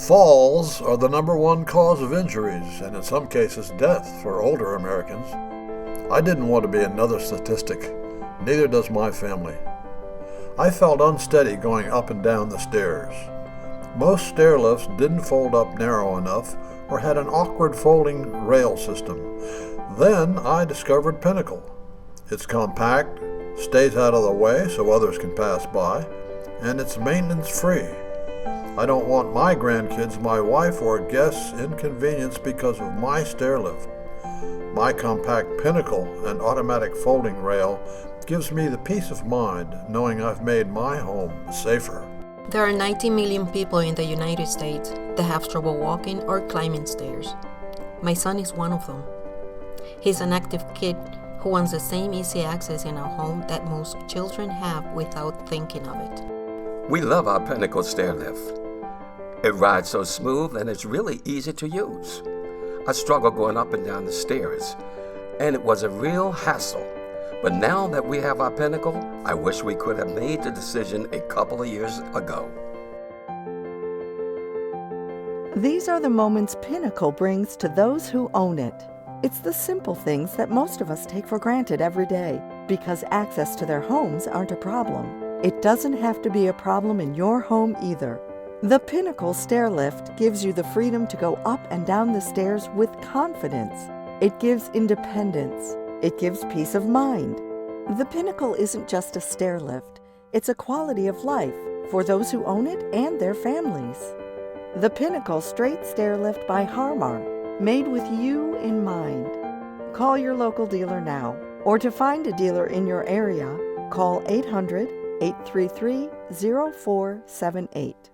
Falls are the #1 cause of injuries, and in some cases death, for older Americans. I didn't want to be another statistic. Neither does my family. I felt unsteady going up and down the stairs. Most stair lifts didn't fold up narrow enough or had an awkward folding rail system. Then I discovered Pinnacle. It's compact, stays out of the way so others can pass by, and it's maintenance-free. I don't want my grandkids, my wife, or guests inconvenienced because of my stair lift. My compact Pinnacle and automatic folding rail gives me the peace of mind knowing I've made my home safer. There are 90 million people in the United States that have trouble walking or climbing stairs. My son is one of them. He's an active kid who wants the same easy access in our home that most children have without thinking of it. We love our Pinnacle stair lift. It rides so smooth and it's really easy to use. I struggled going up and down the stairs, and it was a real hassle. But now that we have our Pinnacle, I wish we could have made the decision a couple of years ago. These are the moments Pinnacle brings to those who own it. It's the simple things that most of us take for granted every day because access to their homes aren't a problem. It doesn't have to be a problem in your home either. The Pinnacle stair lift gives you the freedom to go up and down the stairs with confidence. It gives independence. It gives peace of mind. The Pinnacle isn't just a stair lift. It's a quality of life for those who own it and their families. The Pinnacle Straight Stair Lift by Harmar, made with you in mind. Call your local dealer now, or to find a dealer in your area, call 800-833-0478.